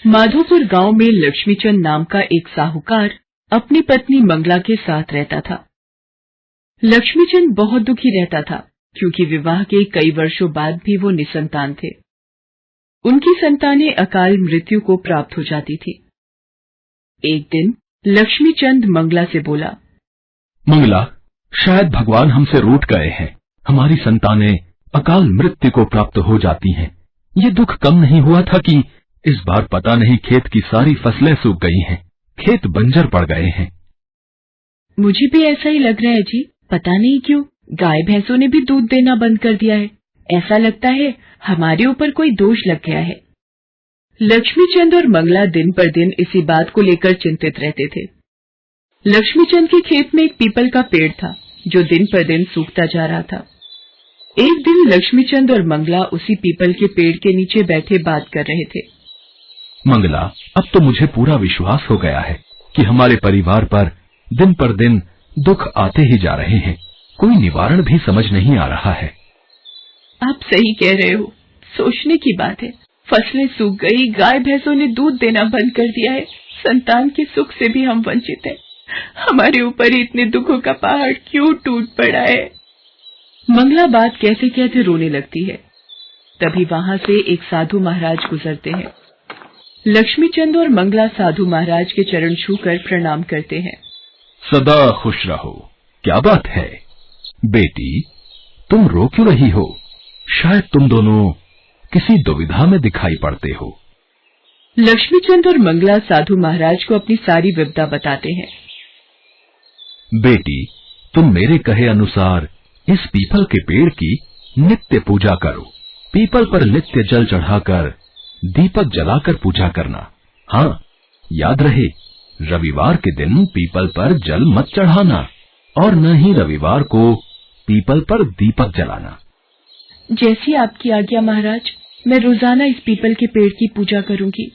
माधोपुर गांव में लक्ष्मीचंद नाम का एक साहूकार अपनी पत्नी मंगला के साथ रहता था। लक्ष्मीचंद बहुत दुखी रहता था क्योंकि विवाह के कई वर्षों बाद भी वो निसंतान थे। उनकी संतानें अकाल मृत्यु को प्राप्त हो जाती थी। एक दिन लक्ष्मीचंद मंगला से बोला, मंगला, शायद भगवान हमसे रूठ गए हैं। हमारी संतानें अकाल मृत्यु को प्राप्त हो जाती हैं। ये दुख कम नहीं हुआ था कि इस बार पता नहीं खेत की सारी फसलें सूख गई हैं, खेत बंजर पड़ गए हैं। मुझे भी ऐसा ही लग रहा है जी। पता नहीं क्यों गाय भैंसों ने भी दूध देना बंद कर दिया है। ऐसा लगता है हमारे ऊपर कोई दोष लग गया है। लक्ष्मीचंद और मंगला दिन पर दिन इसी बात को लेकर चिंतित रहते थे। लक्ष्मीचंद के खेत में एक पीपल का पेड़ था जो दिन पर दिन सूखता जा रहा था। एक दिन लक्ष्मीचंद और मंगला उसी पीपल के पेड़ के नीचे बैठे बात कर रहे थे। मंगला, अब तो मुझे पूरा विश्वास हो गया है कि हमारे परिवार पर दिन पर दिन दुख आते ही जा रहे हैं। कोई निवारण भी समझ नहीं आ रहा है। आप सही कह रहे हो। सोचने की बात है, फसलें सूख गई, गाय भैंसों ने दूध देना बंद कर दिया है, संतान के सुख से भी हम वंचित हैं। हमारे ऊपर इतने दुखों का पहाड़ क्यों टूट पड़ा है। मंगला बात कहते कहते रोने लगती है। तभी वहां से एक साधु महाराज गुजरते हैं। लक्ष्मीचंद और मंगला साधु महाराज के चरण छूकर प्रणाम करते हैं। सदा खुश रहो। क्या बात है बेटी, तुम रो क्यों रही हो? शायद तुम दोनों किसी दुविधा में दिखाई पड़ते हो। लक्ष्मीचंद और मंगला साधु महाराज को अपनी सारी विपदा बताते हैं। बेटी, तुम मेरे कहे अनुसार इस पीपल के पेड़ की नित्य पूजा करो। पीपल पर नित्य जल चढ़ाकर दीपक जलाकर पूजा करना। हाँ, याद रहे, रविवार के दिन पीपल पर जल मत चढ़ाना और न ही रविवार को पीपल पर दीपक जलाना। जैसी आपकी आज्ञा महाराज, मैं रोजाना इस पीपल के पेड़ की पूजा करूंगी।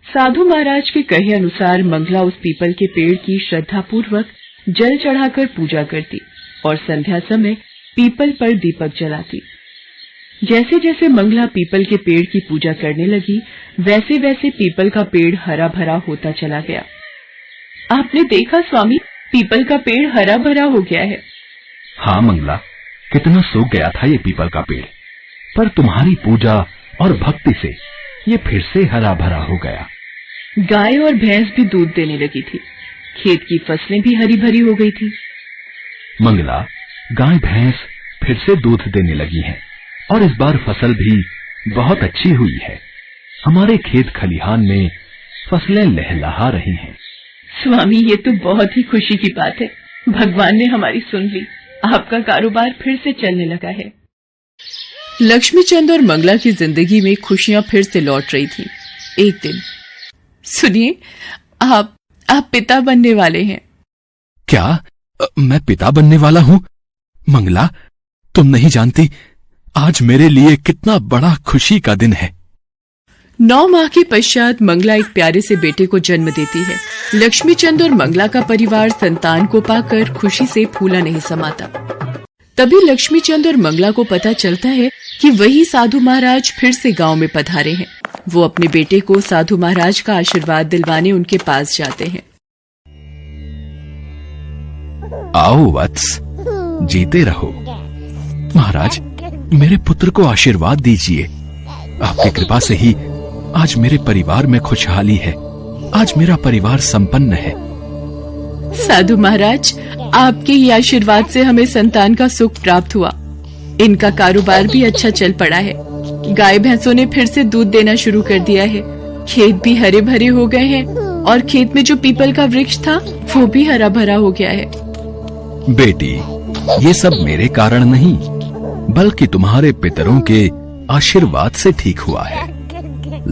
साधु महाराज के कहे अनुसार मंगला उस पीपल के पेड़ की श्रद्धापूर्वक जल चढ़ाकर पूजा करती और संध्या समय पीपल पर दीपक जलाती। जैसे जैसे मंगला पीपल के पेड़ की पूजा करने लगी, वैसे वैसे पीपल का पेड़ हरा भरा होता चला गया। आपने देखा स्वामी, पीपल का पेड़ हरा भरा हो गया है। हाँ मंगला, कितना सूख गया था ये पीपल का पेड़, पर तुम्हारी पूजा और भक्ति से ये फिर से हरा भरा हो गया। गाय और भैंस भी दूध देने लगी थी। खेत की फसलें भी हरी भरी हो गई थी। मंगला, गाय भैंस फिर से दूध देने लगी हैं और इस बार फसल भी बहुत अच्छी हुई है। हमारे खेत खलिहान में फसलें लहलहा रही हैं। स्वामी, ये तो बहुत ही खुशी की बात है। भगवान ने हमारी सुन ली। आपका कारोबार फिर से चलने लगा है। लक्ष्मीचंद और मंगला की जिंदगी में खुशियां फिर से लौट रही थी। एक दिन, सुनिए, आप पिता बनने वाले हैं। क्या? मैं पिता बनने वाला हूँ? मंगला, तुम नहीं जानती आज मेरे लिए कितना बड़ा खुशी का दिन है। 9 माह के पश्चात मंगला एक प्यारे से बेटे को जन्म देती है। लक्ष्मीचंद और मंगला का परिवार संतान को पाकर खुशी से फूला नहीं समाता। तभी लक्ष्मीचंद और मंगला को पता चलता है कि वही साधु महाराज फिर से गांव में पधारे हैं। वो अपने बेटे को साधु महाराज का आशीर्वाद दिलवाने उनके पास जाते हैं। आओ वत्स, जीते रहो। महाराज, मेरे पुत्र को आशीर्वाद दीजिए। आपकी कृपा से ही आज मेरे परिवार में खुशहाली है। आज मेरा परिवार संपन्न है। साधु महाराज, आपके ही आशीर्वाद से हमें संतान का सुख प्राप्त हुआ। इनका कारोबार भी अच्छा चल पड़ा है। गाय भैंसों ने फिर से दूध देना शुरू कर दिया है। खेत भी हरे भरे हो गए हैं और खेत में जो पीपल का वृक्ष था वो भी हरा भरा हो गया है। बेटी, ये सब मेरे कारण नहीं बल्कि तुम्हारे पितरों के आशीर्वाद से ठीक हुआ है।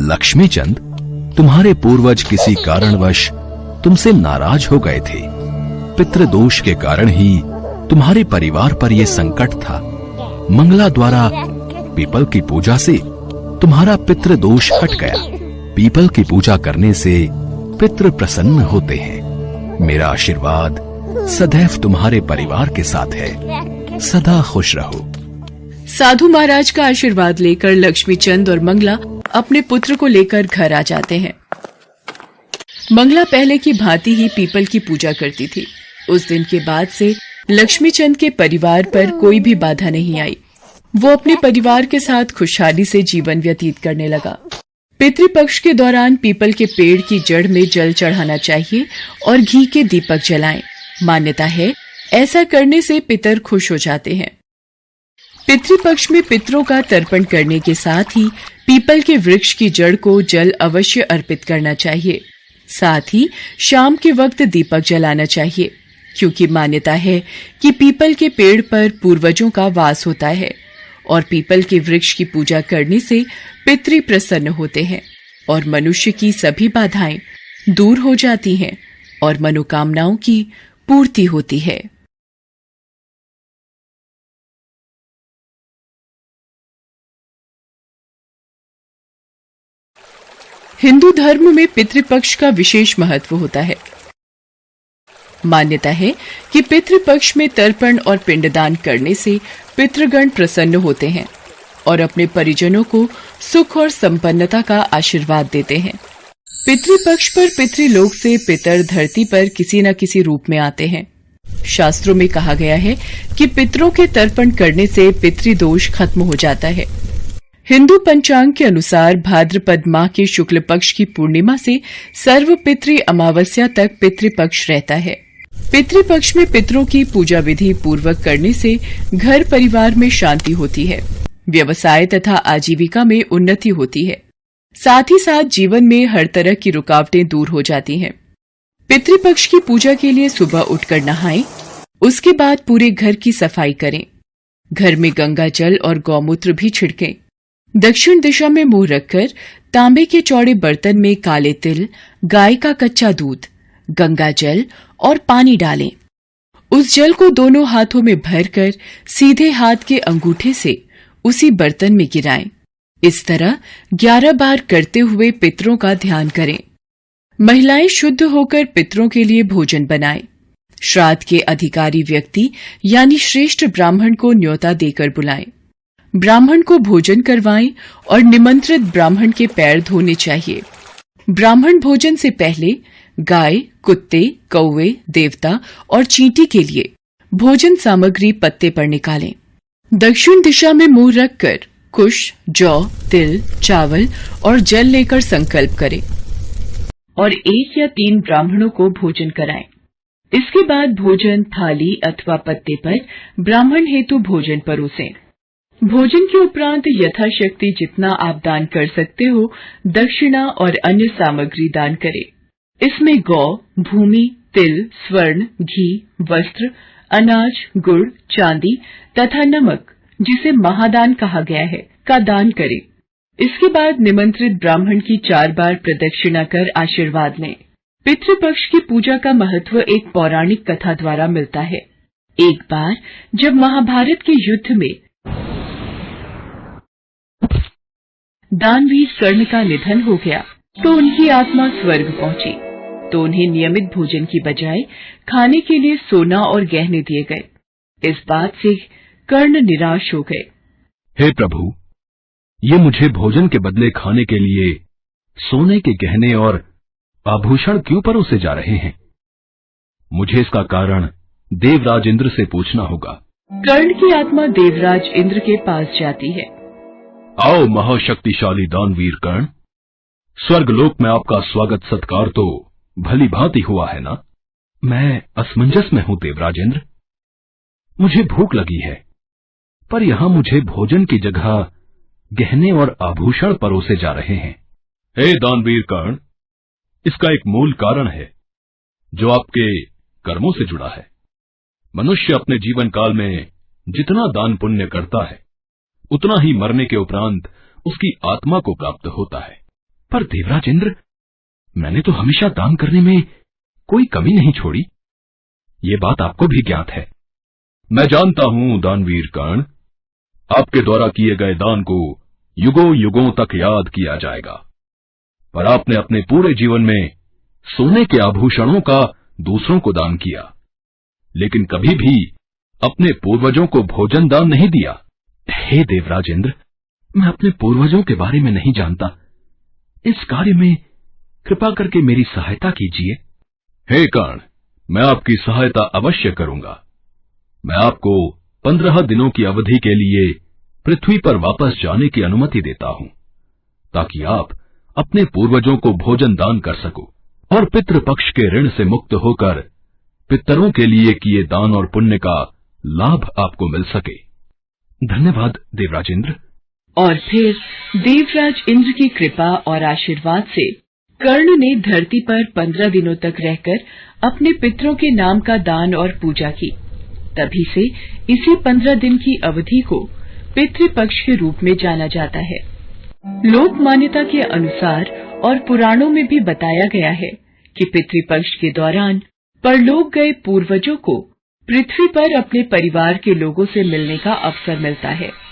लक्ष्मीचंद, तुम्हारे पूर्वज किसी कारणवश तुमसे नाराज हो गए थे। पितृदोष के कारण ही तुम्हारे परिवार पर यह संकट था। मंगला द्वारा पीपल की पूजा से तुम्हारा पितृदोष हट गया। पीपल की पूजा करने से पितृ प्रसन्न होते हैं। मेरा आशीर्वाद सदैव तुम्हारे परिवार के साथ है। सदा खुश रहो। साधु महाराज का आशीर्वाद लेकर लक्ष्मीचंद और मंगला अपने पुत्र को लेकर घर आ जाते हैं। मंगला पहले की भांति ही पीपल की पूजा करती थी। उस दिन के बाद से लक्ष्मीचंद के परिवार पर कोई भी बाधा नहीं आई। वो अपने परिवार के साथ खुशहाली से जीवन व्यतीत करने लगा। पितृपक्ष के दौरान पीपल के पेड़ की जड़ में जल चढ़ाना चाहिए और घी के दीपक जलाएं। मान्यता है ऐसा करने से पितर खुश हो जाते हैं। पितृपक्ष में पितरों का तर्पण करने के साथ ही पीपल के वृक्ष की जड़ को जल अवश्य अर्पित करना चाहिए। साथ ही शाम के वक्त दीपक जलाना चाहिए, क्योंकि मान्यता है कि पीपल के पेड़ पर पूर्वजों का वास होता है और पीपल के वृक्ष की पूजा करने से पितृ प्रसन्न होते हैं और मनुष्य की सभी बाधाएं दूर हो जाती हैं और मनोकामनाओं की पूर्ति होती है। हिंदू धर्म में पितृपक्ष का विशेष महत्व होता है। मान्यता है कि पितृपक्ष में तर्पण और पिंडदान करने से पितृगण प्रसन्न होते हैं और अपने परिजनों को सुख और संपन्नता का आशीर्वाद देते हैं। पितृपक्ष पर पितृलोक से पितर धरती पर किसी न किसी रूप में आते हैं। शास्त्रों में कहा गया है कि पितरों के तर्पण करने से पितृदोष खत्म हो जाता है। हिंदू पंचांग के अनुसार भाद्रपद माह के शुक्ल पक्ष की पूर्णिमा से सर्व पितृ अमावस्या तक पितृपक्ष रहता है। पितृपक्ष में पितरों की पूजा विधि पूर्वक करने से घर परिवार में शांति होती है, व्यवसाय तथा आजीविका में उन्नति होती है। साथ ही साथ जीवन में हर तरह की रुकावटें दूर हो जाती हैं। पितृपक्ष की पूजा के लिए सुबह उठकर नहाएं, उसके बाद पूरे घर की सफाई करें। घर में गंगा जल और गौमूत्र भी छिड़कें। दक्षिण दिशा में मुंह रखकर तांबे के चौड़े बर्तन में काले तिल, गाय का कच्चा दूध, गंगा जल और पानी डालें। उस जल को दोनों हाथों में भरकर सीधे हाथ के अंगूठे से उसी बर्तन में गिराएं। इस तरह 11 बार करते हुए पितरों का ध्यान करें। महिलाएं शुद्ध होकर पितरों के लिए भोजन बनाएं। श्राद्ध के अधिकारी व्यक्ति यानी श्रेष्ठ ब्राह्मण को न्योता देकर बुलाएं। ब्राह्मण को भोजन करवाएं और निमंत्रित ब्राह्मण के पैर धोने चाहिए। ब्राह्मण भोजन से पहले गाय, कुत्ते, कौवे, देवता और चींटी के लिए भोजन सामग्री पत्ते पर निकालें। दक्षिण दिशा में मुंह रखकर कुश, जौ, तिल, चावल और जल लेकर संकल्प करें और 1 या 3 ब्राह्मणों को भोजन कराएं। इसके बाद भोजन थाली अथवा पत्ते पर ब्राह्मण हेतु भोजन परोसें। भोजन के उपरांत यथाशक्ति जितना आप दान कर सकते हो दक्षिणा और अन्य सामग्री दान करें। इसमें गौ, भूमि, तिल, स्वर्ण, घी, वस्त्र, अनाज, गुड़, चांदी तथा नमक, जिसे महादान कहा गया है, का दान करें। इसके बाद निमंत्रित ब्राह्मण की 4 बार प्रदक्षिणा कर आशीर्वाद लें। पितृपक्ष की पूजा का महत्व एक पौराणिक कथा द्वारा मिलता है। एक बार जब महाभारत के युद्ध में दानवीर कर्ण का निधन हो गया तो उनकी आत्मा स्वर्ग पहुंची, तो उन्हें नियमित भोजन की बजाय खाने के लिए सोना और गहने दिए गए। इस बात से कर्ण निराश हो गए। हे प्रभु, ये मुझे भोजन के बदले खाने के लिए सोने के गहने और आभूषण क्यों परोसे जा रहे हैं? मुझे इसका कारण देवराज इंद्र से पूछना होगा। कर्ण की आत्मा देवराज इंद्र के पास जाती है। आओ महाशक्तिशाली दानवीर कर्ण, स्वर्गलोक में आपका स्वागत सत्कार तो भली भांति हुआ है ना? मैं असमंजस में हूं देवराज इंद्र। मुझे भूख लगी है, पर यहां मुझे भोजन की जगह गहने और आभूषण परोसे जा रहे हैं। हे दानवीर कर्ण, इसका एक मूल कारण है जो आपके कर्मों से जुड़ा है। मनुष्य अपने जीवन काल में जितना दान पुण्य करता है उतना ही मरने के उपरांत उसकी आत्मा को प्राप्त होता है। पर देवराज इंद्र, मैंने तो हमेशा दान करने में कोई कमी नहीं छोड़ी। ये बात आपको भी ज्ञात है। मैं जानता हूं दानवीर कर्ण, आपके द्वारा किए गए दान को युगों युगों तक याद किया जाएगा, पर आपने अपने पूरे जीवन में सोने के आभूषणों का दूसरों को दान किया, लेकिन कभी भी अपने पूर्वजों को भोजन दान नहीं दिया। हे देवराज इंद्र, मैं अपने पूर्वजों के बारे में नहीं जानता। इस कार्य में कृपा करके मेरी सहायता कीजिए। हे कर्ण, मैं आपकी सहायता अवश्य करूंगा। मैं आपको 15 दिनों की अवधि के लिए पृथ्वी पर वापस जाने की अनुमति देता हूं, ताकि आप अपने पूर्वजों को भोजन दान कर सको और पितृपक्ष के ऋण से मुक्त होकर पितरों के लिए किए दान और पुण्य का लाभ आपको मिल सके। धन्यवाद देवराजेंद्र। और फिर देवराज इंद्र की कृपा और आशीर्वाद से कर्ण ने धरती पर 15 दिनों तक रहकर अपने पितरों के नाम का दान और पूजा की। तभी से इसी 15 दिन की अवधि को पितृपक्ष के रूप में जाना जाता है। लोक मान्यता के अनुसार और पुराणों में भी बताया गया है कि पितृपक्ष के दौरान परलोक गए पूर्वजों को पृथ्वी पर अपने परिवार के लोगों से मिलने का अवसर मिलता है।